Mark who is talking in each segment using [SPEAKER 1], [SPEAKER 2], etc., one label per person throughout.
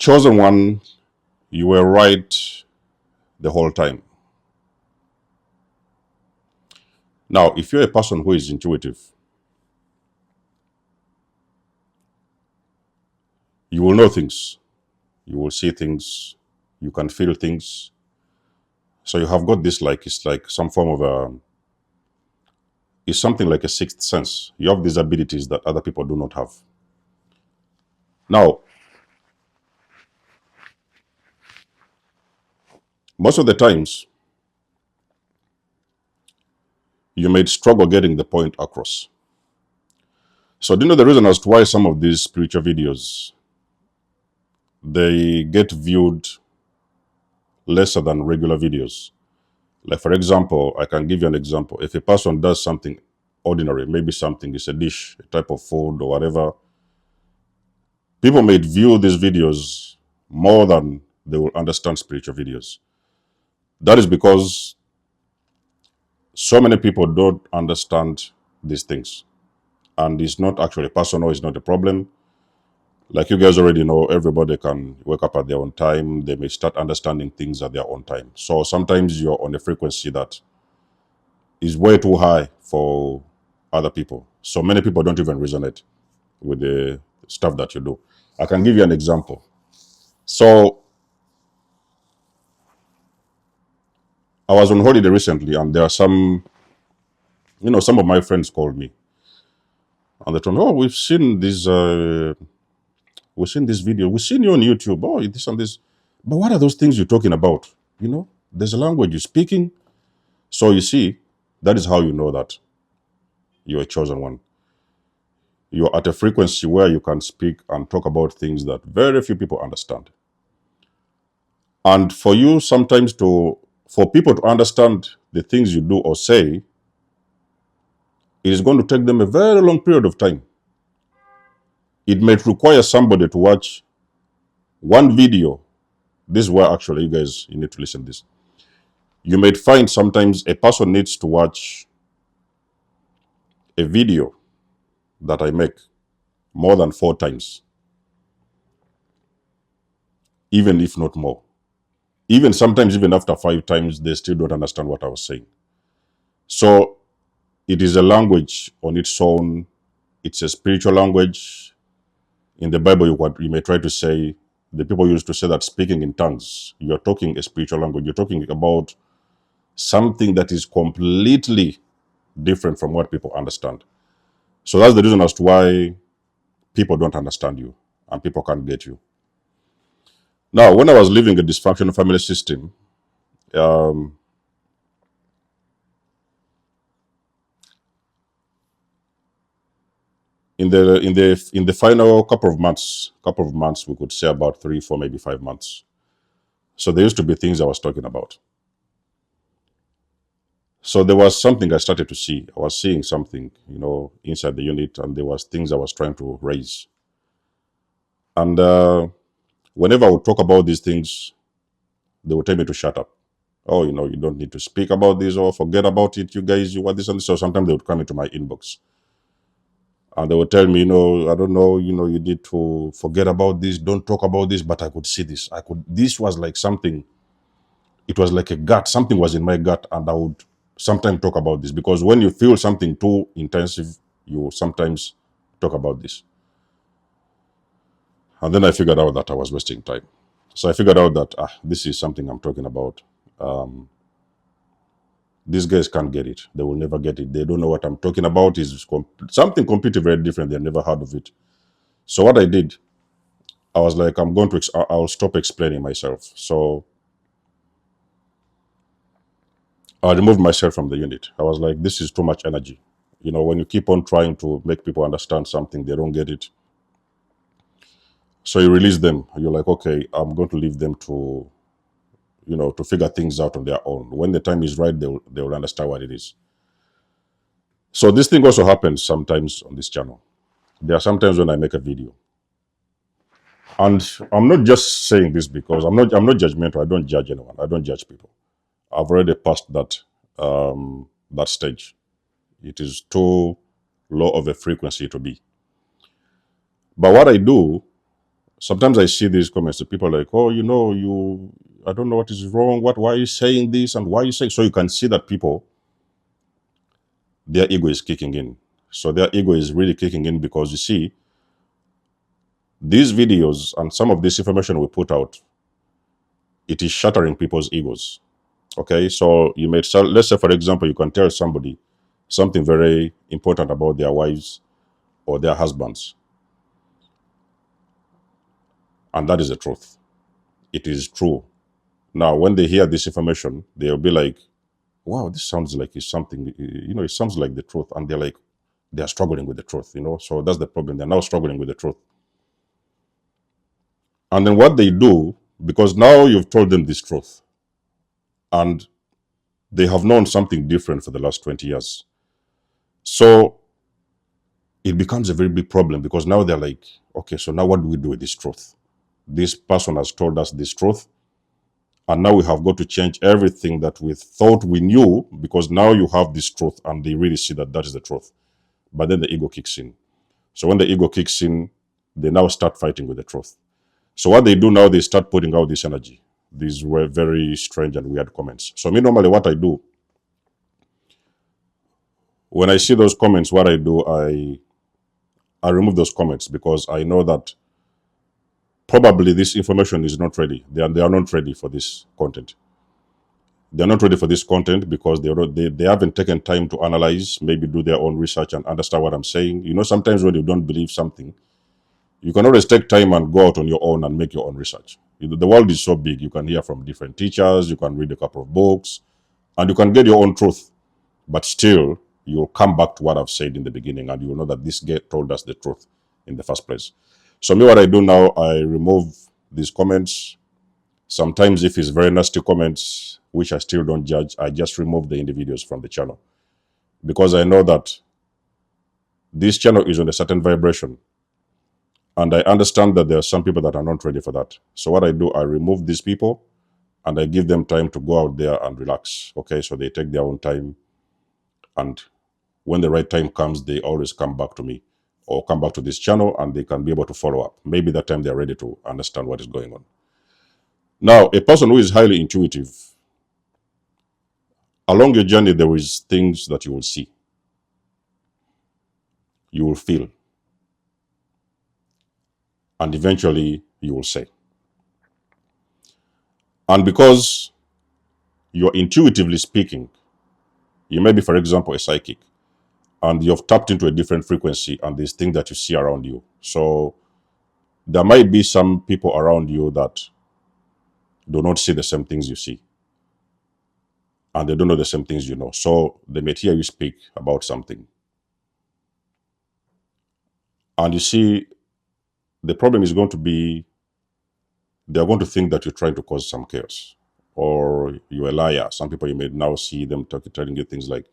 [SPEAKER 1] Chosen one, you were right the whole time. Now, if you're a person who is intuitive, you will know things, you will see things, you can feel things. So you have got this, like, it's like some form of it's something like a sixth sense. You have these abilities that other people do not have. Now, most of the times, you may struggle getting the point across. So do you know the reason as to why some of these spiritual videos, they get viewed lesser than regular videos? Like, for example, I can give you an example. If a person does something ordinary, maybe something is a dish, a type of food or whatever, people may view these videos more than they will understand spiritual videos. That is because so many people don't understand these things. And it's not actually personal, it's not a problem. Like you guys already know, everybody can wake up at their own time. They may start understanding things at their own time. So sometimes you're on a frequency that is way too high for other people. So many people don't even resonate with the stuff that you do. I can give you an example. So I was on holiday recently, and there are some, some of my friends called me, and they told me, "Oh, we've seen this video, we've seen you on YouTube. Oh, this and this, but what are those things you're talking about? There's a language you're speaking." So you see, that is how you know that you're a chosen one. You're at a frequency where you can speak and talk about things that very few people understand. And for you sometimes for people to understand the things you do or say, it is going to take them a very long period of time. It may require somebody to watch one video. This is where actually you need to listen to this. You may find sometimes a person needs to watch a video that I make more than 4 times, even if not more. Even sometimes, even after 5 times, they still don't understand what I was saying. So it is a language on its own. It's a spiritual language. In the Bible, you may try to say, the people used to say that speaking in tongues, you're talking a spiritual language. You're talking about something that is completely different from what people understand. So that's the reason as to why people don't understand you and people can't get you. Now, when I was living a dysfunctional family system, in the final couple of months, we could say about 3, 4, maybe 5 months. So there used to be things I was talking about. So there was something I started to see. I was seeing something, inside the unit, and there was things I was trying to raise. And whenever I would talk about these things, they would tell me to shut up. Oh, you don't need to speak about this, or forget about it. You guys, you want this and this. So sometimes they would come into my inbox and they would tell me, I don't know, you need to forget about this. Don't talk about this. But I could see this. This was like something. It was like a gut. Something was in my gut, and I would sometimes talk about this, because when you feel something too intensive, you sometimes talk about this. And then I figured out that I was wasting time. So I figured out that this is something I'm talking about. These guys can't get it. They will never get it. They don't know what I'm talking about. Is something completely very different. They've never heard of it. So what I did, I was like, I'll stop explaining myself. So I removed myself from the unit. I was like, this is too much energy. When you keep on trying to make people understand something, they don't get it. So you release them. You're like, okay, I'm going to leave them to figure things out on their own. When the time is right, they'll understand what it is. So this thing also happens sometimes on this channel. There are sometimes when I make a video, and I'm not just saying this because I'm not judgmental. I don't judge anyone. I don't judge people. I've already passed that stage. It is too low of a frequency to be. But what I do, sometimes I see these comments. The people are like, oh, I don't know what is wrong. Why are you saying this? And why are you saying? So you can see that people, their ego is kicking in. So their ego is really kicking in because you see, these videos and some of this information we put out, it is shattering people's egos. Okay, so you may tell, let's say, for example, you can tell somebody something very important about their wives or their husbands, and that is the truth. It is true. Now, when they hear this information, they'll be like, wow, this sounds like it's something, it sounds like the truth. And they're struggling with the truth, So that's the problem. They're now struggling with the truth. And then what they do, because now you've told them this truth, and they have known something different for the last 20 years. So it becomes a very big problem because now they're like, okay, so now what do we do with this truth? This person has told us this truth, and now we have got to change everything that we thought we knew because now you have this truth and they really see that that is the truth. But then the ego kicks in. So when the ego kicks in, they now start fighting with the truth. So what they do now, they start putting out this energy. These were very strange and weird comments. So me, normally what I do, when I see those comments, what I do, I remove those comments because I know that probably this information is not ready. They are not ready for this content. They're not ready for this content because they haven't taken time to analyze, maybe do their own research and understand what I'm saying. Sometimes when you don't believe something, you can always take time and go out on your own and make your own research. The world is so big. You can hear from different teachers, you can read a couple of books, and you can get your own truth. But still, you'll come back to what I've said in the beginning and you'll know that this guy told us the truth in the first place. So me, what I do now, I remove these comments. Sometimes if it's very nasty comments, which I still don't judge, I just remove the individuals from the channel. Because I know that this channel is on a certain vibration. And I understand that there are some people that are not ready for that. So what I do, I remove these people and I give them time to go out there and relax. Okay, so they take their own time. And when the right time comes, they always come back to me or come back to this channel and they can be able to follow up. Maybe that time they're ready to understand what is going on. Now, a person who is highly intuitive, along your journey, there is things that you will see, you will feel, and eventually you will say. And because you're intuitively speaking, you may be, for example, a psychic, and you've tapped into a different frequency and there's things that you see around you. So there might be some people around you that do not see the same things you see. And they don't know the same things you know. So they may hear you speak about something. And you see, the problem is going to be, they're going to think that you're trying to cause some chaos or you're a liar. Some people, you may now see them telling you things like,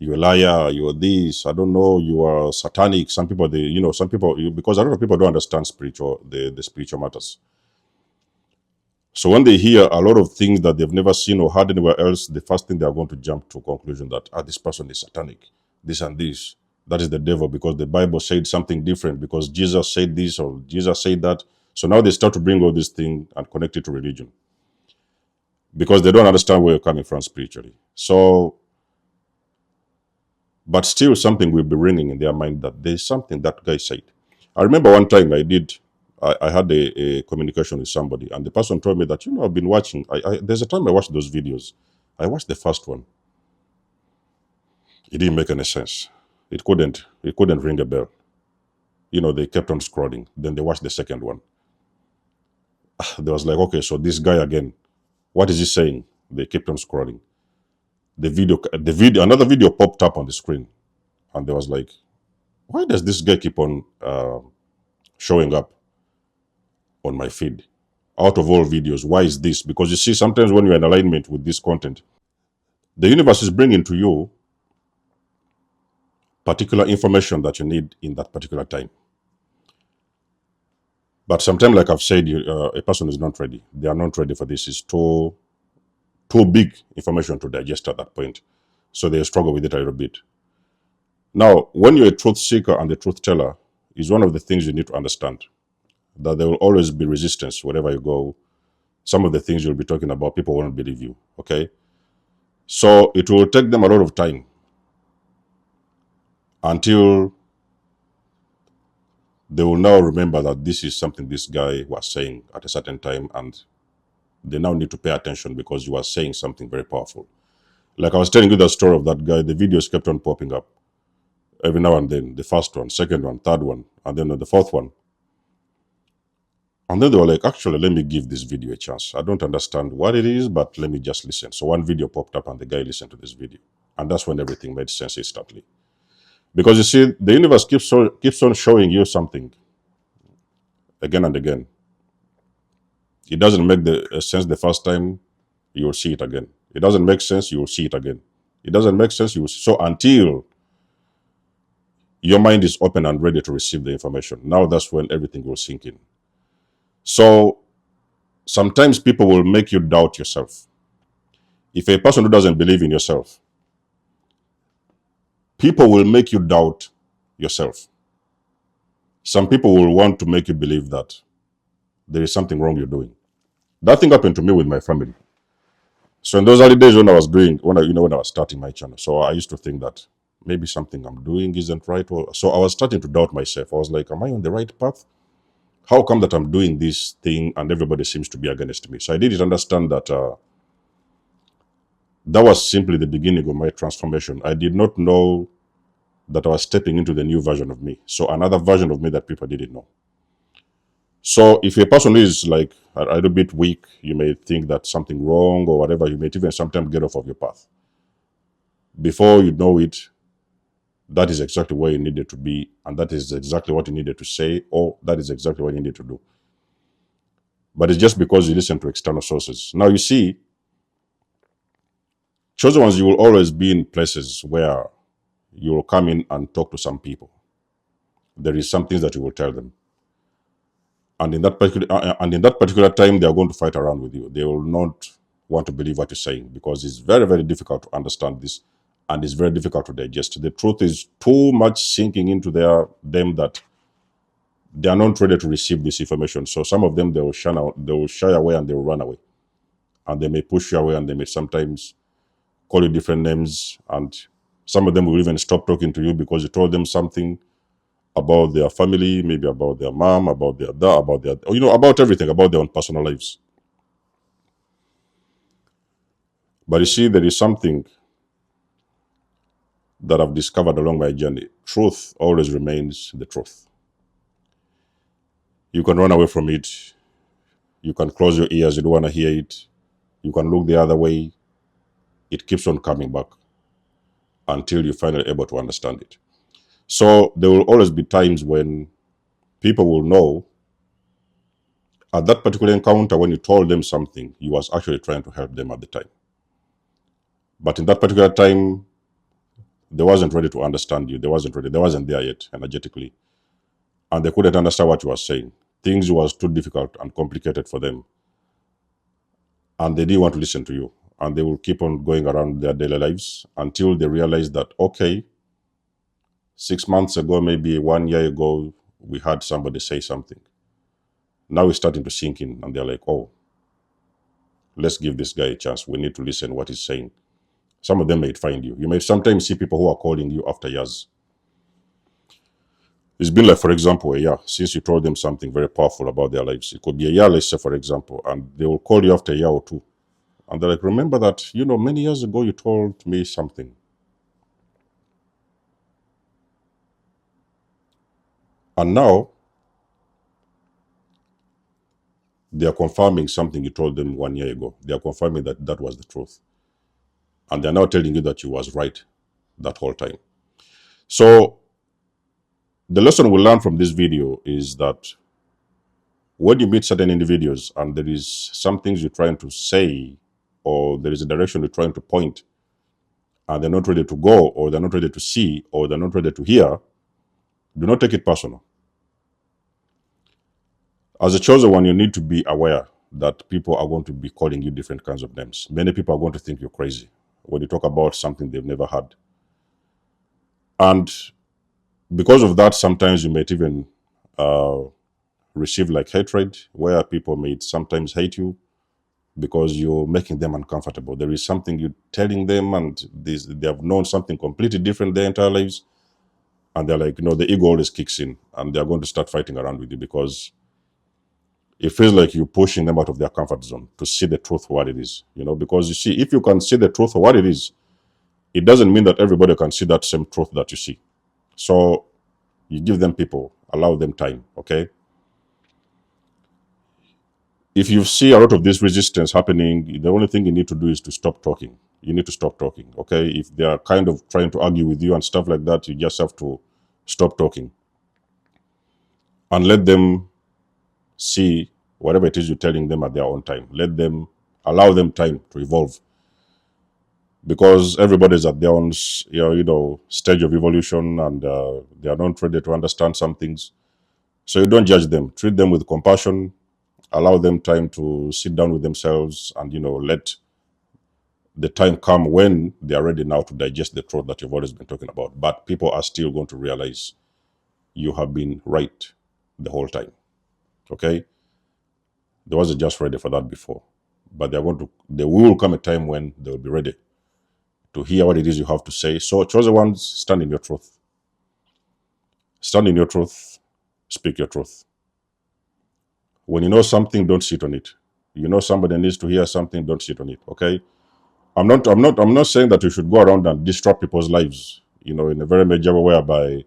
[SPEAKER 1] you're a liar, you're this, I don't know, you are satanic. Some people, because a lot of people don't understand the spiritual matters. So when they hear a lot of things that they've never seen or heard anywhere else, the first thing they are going to jump to conclusion that, this person is satanic, this and this. That is the devil because the Bible said something different, because Jesus said this or Jesus said that. So now they start to bring all these things and connect it to religion because they don't understand where you're coming from spiritually. So, but still something will be ringing in their mind that there's something that guy said. I remember one time I had a communication with somebody, and the person told me that, I've been watching, there's a time I watched those videos. I watched the first one. It didn't make any sense. It couldn't ring a bell. They kept on scrolling. Then they watched the second one. They was like, okay, so this guy again, what is he saying? They kept on scrolling. Another video popped up on the screen, and they was like, why does this guy keep on showing up on my feed? Out of all videos, why is this? Because you see, sometimes when you're in alignment with this content, the universe is bringing to you particular information that you need in that particular time. But sometimes, like I've said, a person is not ready. They are not ready for this. It's too big information to digest at that point. So they struggle with it a little bit. Now, when you're a truth seeker and a truth teller, is one of the things you need to understand. that there will always be resistance wherever you go. Some of the things you'll be talking about, people won't believe you, okay? So it will take them a lot of time until they will now remember that this is something this guy was saying at a certain time, and they now need to pay attention because you are saying something very powerful. Like I was telling you the story of that guy, the videos kept on popping up every now and then. The first one, second one, third one, and then the fourth one. And then they were like, actually, let me give this video a chance. I don't understand what it is, but let me just listen. So one video popped up and the guy listened to this video. And that's when everything made sense instantly. Because you see, the universe keeps on showing you something again and again. It doesn't make sense the first time, you will see it again. It doesn't make sense, you will see it again. It doesn't make sense, you will see. So until your mind is open and ready to receive the information, now that's when everything will sink in. So sometimes people will make you doubt yourself. If a person who doesn't believe in yourself, people will make you doubt yourself. Some people will want to make you believe that there is something wrong you're doing. That thing happened to me with my family. So in those early days when I was starting my channel, so I used to think that maybe something I'm doing isn't right. So I was starting to doubt myself. I was like, am I on the right path? How come that I'm doing this thing and everybody seems to be against me? So I didn't understand that that was simply the beginning of my transformation. I did not know that I was stepping into the new version of me. So another version of me that people didn't know. So if a person is like a little bit weak, you may think that something wrong or whatever. You may even sometimes get off of your path. Before you know it, that is exactly where you needed to be, and that is exactly what you needed to say, or that is exactly what you needed to do. But it's just because you listen to external sources. Now you see, chosen ones, you will always be in places where you will come in and talk to some people. There is some things that you will tell them. And in that particular time, they are going to fight around with you. They will not want to believe what you're saying because it's very, very difficult to understand this, and it's very difficult to digest. The truth is too much sinking into them that they are not ready to receive this information. So some of them, they will shy away and they will run away, and they may push you away, and they may sometimes call you different names, and some of them will even stop talking to you because you told them something about their family, maybe about their mom, about their dad, about everything, about their own personal lives. But you see, there is something that I've discovered along my journey. Truth always remains the truth. You can run away from it. You can close your ears, you don't want to hear it. You can look the other way. It keeps on coming back until you're finally able to understand it. So there will always be times when people will know at that particular encounter, when you told them something, you was actually trying to help them at the time. But in that particular time, they wasn't ready to understand you. They wasn't there yet energetically. And they couldn't understand what you were saying. Things was too difficult and complicated for them. And they didn't want to listen to you. And they will keep on going around their daily lives until they realize that, okay, 6 months ago, maybe 1 year ago, we had somebody say something. Now it's starting to sink in, and they're like, oh, let's give this guy a chance. We need to listen what he's saying. Some of them may find you. You may sometimes see people who are calling you after years. It's been like, for example, a year since you told them something very powerful about their lives. It could be a year, let's say, for example, and they will call you after a year or two. And they're like, remember that, many years ago you told me something. And now they are confirming something you told them 1 year ago. They are confirming that that was the truth. And they're now telling you that you was right that whole time. So the lesson we learn from this video is that when you meet certain individuals and there is some things you're trying to say, or there is a direction you're trying to point, and they're not ready to go, or they're not ready to see, or they're not ready to hear, do not take it personal. As a chosen one, you need to be aware that people are going to be calling you different kinds of names. Many people are going to think you're crazy when you talk about something they've never had. And because of that, sometimes you might even receive like hatred, where people may sometimes hate you because you're making them uncomfortable. There is something you're telling them, and they have known something completely different their entire lives, and they're like, the ego always kicks in, and they're going to start fighting around with you because it feels like you're pushing them out of their comfort zone to see the truth for what it is. Because you see, if you can see the truth for what it is, it doesn't mean that everybody can see that same truth that you see. So you give them people, allow them time, okay? If you see a lot of this resistance happening, the only thing you need to do is to stop talking. You need to stop talking, okay? If they are kind of trying to argue with you and stuff like that, you just have to stop talking and let them see whatever it is you're telling them at their own time. Allow them time to evolve, because everybody's at their own, stage of evolution, and they are not ready to understand some things. So you don't judge them. Treat them with compassion. Allow them time to sit down with themselves, and let the time come when they are ready now to digest the truth that you've always been talking about. But people are still going to realize you have been right the whole time. Okay? They wasn't just ready for that before, but there will come a time when they will be ready to hear what it is you have to say. So chosen ones, stand in your truth. Stand in your truth. Speak your truth. When you know something, don't sit on it. You know somebody needs to hear something, don't sit on it. Okay? I'm not saying that you should go around and disrupt people's lives, in a very major way, whereby,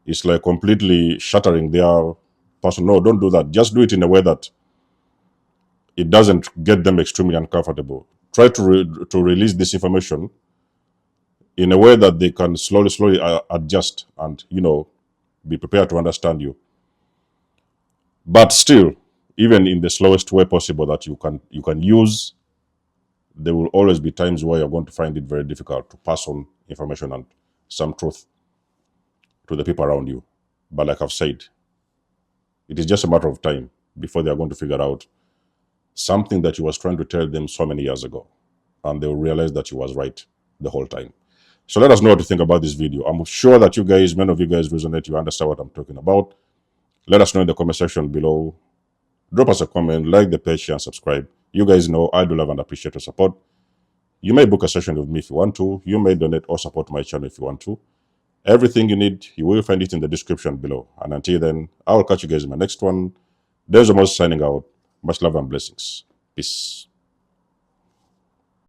[SPEAKER 1] it's like completely shattering their person. No, don't do that. Just do it in a way that it doesn't get them extremely uncomfortable. Try to release this information in a way that they can slowly adjust and, be prepared to understand you. But still, even in the slowest way possible that you can use, there will always be times where you're going to find it very difficult to pass on information and some truth to the people around you. But like I've said, it is just a matter of time before they are going to figure out something that you was trying to tell them so many years ago, and they will realize that you was right the whole time. So let us know what you think about this video. I'm sure that many of you guys resonate, you understand what I'm talking about. Let us know in the comment section below. Drop us a comment, like the page, share, and subscribe. You guys know I do love and appreciate your support. You may book a session with me if you want to. You may donate or support my channel if you want to. Everything you need, you will find it in the description below. And until then, I will catch you guys in my next one. There's Amos signing out. Much love and blessings. Peace.